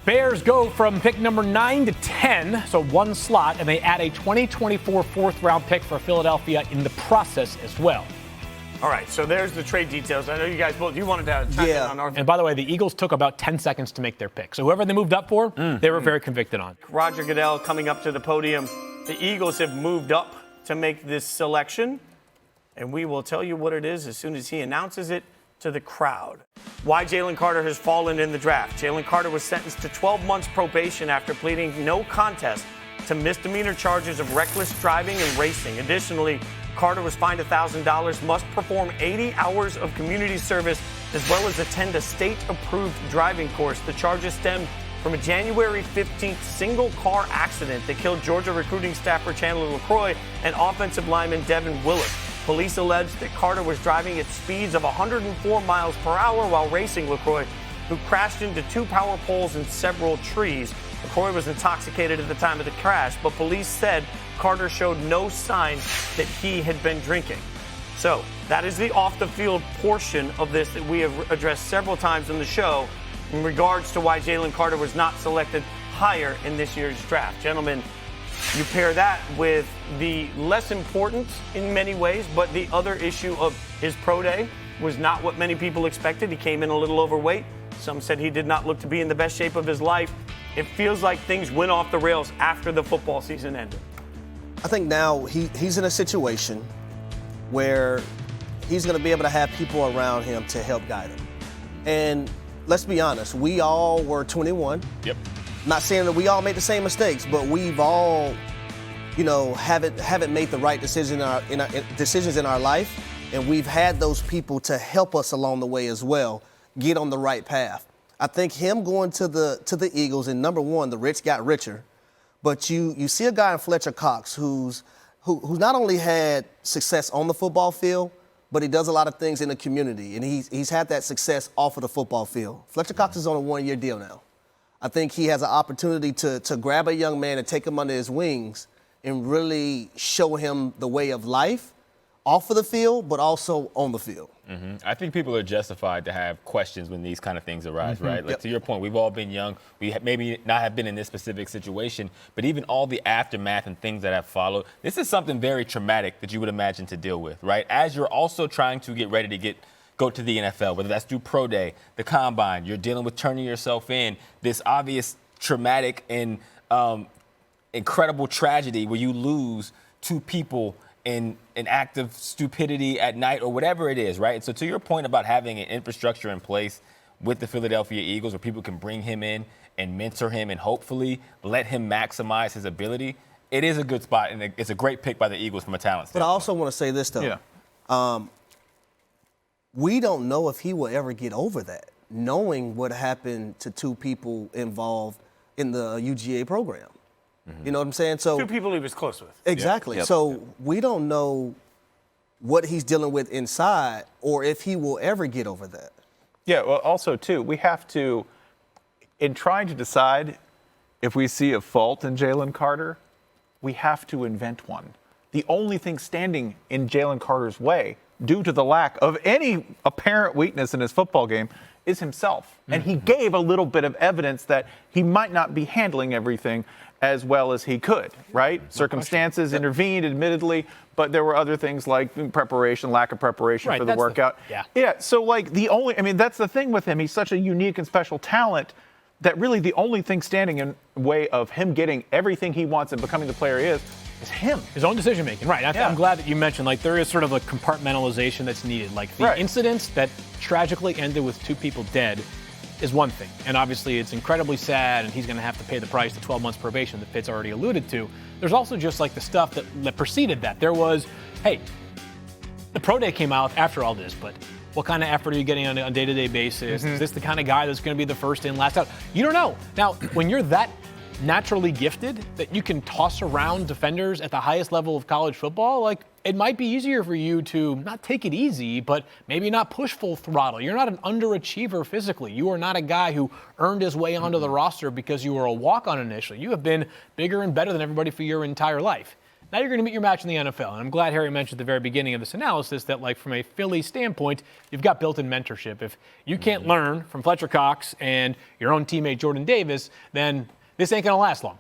Bears go from pick number 9 to 10, so one slot, and they add a 2024 fourth-round pick for Philadelphia in the process as well. All right, so there's the trade details. I know you guys both, you wanted to chime in on our... And by the way, the Eagles took about 10 seconds to make their pick. So whoever they moved up for, they were very convicted on. Roger Goodell coming up to the podium. The Eagles have moved up to make this selection, and we will tell you what it is as soon as he announces it to the crowd. Why Jalen Carter has fallen in the draft. Jalen Carter was sentenced to 12 months probation after pleading no contest to misdemeanor charges of reckless driving and racing. Additionally, Carter was fined $1,000, must perform 80 hours of community service, as well as attend a state-approved driving course. The charges stemmed from a January 15th single-car accident that killed Georgia recruiting staffer Chandler LaCroix and offensive lineman Devin Willis. Police alleged that Carter was driving at speeds of 104 miles per hour while racing LaCroix, who crashed into 2 power poles and several trees. LaCroix was intoxicated at the time of the crash, but police said Carter showed no signs that he had been drinking. So that is the off-the-field portion of this that we have addressed several times in the show in regards to why Jalen Carter was not selected higher in this year's draft. Gentlemen, you pair that with the less important in many ways, but the other issue of his pro day was not what many people expected. He came in a little overweight. Some said he did not look to be in the best shape of his life. It feels like things went off the rails after the football season ended. I think now he's in a situation where he's going to be able to have people around him to help guide him. And let's be honest, we all were 21. Yep. Not saying that we all made the same mistakes, but we've all, haven't made the right decisions in our life, and we've had those people to help us along the way as well get on the right path. I think him going to the Eagles, and number one, the rich got richer, but you see a guy in Fletcher Cox who's not only had success on the football field, but he does a lot of things in the community, and he's had that success off of the football field. Fletcher Cox is on a 1-year deal now. I think he has an opportunity to grab a young man and take him under his wings and really show him the way of life off of the field, but also on the field. Mm-hmm. I think people are justified to have questions when these kind of things arise, right? Like, to your point, we've all been young. We maybe not have been in this specific situation, but even all the aftermath and things that have followed, this is something very traumatic that you would imagine to deal with, right? As you're also trying to get ready to go to the NFL, whether that's through pro day, the combine, you're dealing with turning yourself in, this obvious traumatic and incredible tragedy where you lose 2 people in an act of stupidity at night or whatever it is, right? And so to your point about having an infrastructure in place with the Philadelphia Eagles where people can bring him in and mentor him and hopefully let him maximize his ability, it is a good spot, and it's a great pick by the Eagles from a talent standpoint. But I also want to say this, though. Yeah. We don't know if he will ever get over that, knowing what happened to 2 people involved in the UGA program. Mm-hmm. You know what I'm saying? So 2 people he was close with. Exactly. Yep. So we don't know what he's dealing with inside or if he will ever get over that. Yeah, well, also, too, we have to, in trying to decide if we see a fault in Jalen Carter, we have to invent one. The only thing standing in Jalen Carter's way, due to the lack of any apparent weakness in his football game, is himself. And he gave a little bit of evidence that he might not be handling everything as well as he could, right? Circumstances intervened, admittedly, but there were other things like preparation, lack of preparation for the workout. So that's the thing with him. He's such a unique and special talent that really the only thing standing in the way of him getting everything he wants and becoming the player he is him. His own decision-making, right. I'm glad that you mentioned, there is sort of a compartmentalization that's needed. The incidents that tragically ended with 2 people dead is one thing. And obviously it's incredibly sad, and he's going to have to pay the price, the 12 months probation that Fitz already alluded to. There's also just the stuff that preceded that. There was, hey, the pro day came out after all this, but what kind of effort are you getting on a day-to-day basis? Is this the kind of guy that's going to be the first in, last out? You don't know. Now, when you're that naturally gifted that you can toss around defenders at the highest level of college football, it might be easier for you to not take it easy, but maybe not push full throttle. You're not an underachiever physically. You are not a guy who earned his way onto the roster because you were a walk-on initially. You have been bigger and better than everybody for your entire life. Now you're going to meet your match in the NFL. And I'm glad Harry mentioned at the very beginning of this analysis that, like, from a Philly standpoint, you've got built-in mentorship. If you can't learn from Fletcher Cox and your own teammate Jordan Davis, then this ain't going to last long.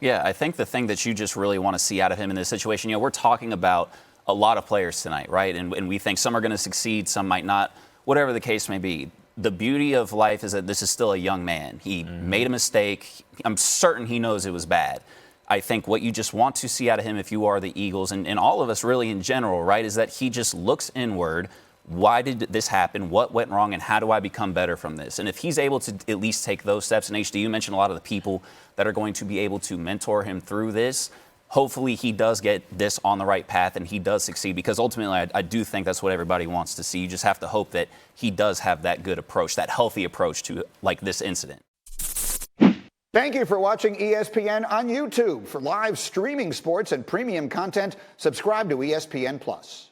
Yeah, I think the thing that you just really want to see out of him in this situation, we're talking about a lot of players tonight, right? And we think some are going to succeed, some might not, whatever the case may be. The beauty of life is that this is still a young man. He made a mistake. I'm certain he knows it was bad. I think what you just want to see out of him if you are the Eagles, and all of us really in general, right, is that he just looks inward. Why did this happen? What went wrong? And how do I become better from this? And if he's able to at least take those steps, and HD, you mentioned a lot of the people that are going to be able to mentor him through this, hopefully he does get this on the right path and he does succeed, because ultimately I do think that's what everybody wants to see. You just have to hope that he does have that good approach, that healthy approach to like this incident. Thank you for watching ESPN on YouTube. For live streaming sports and premium content, subscribe to ESPN+.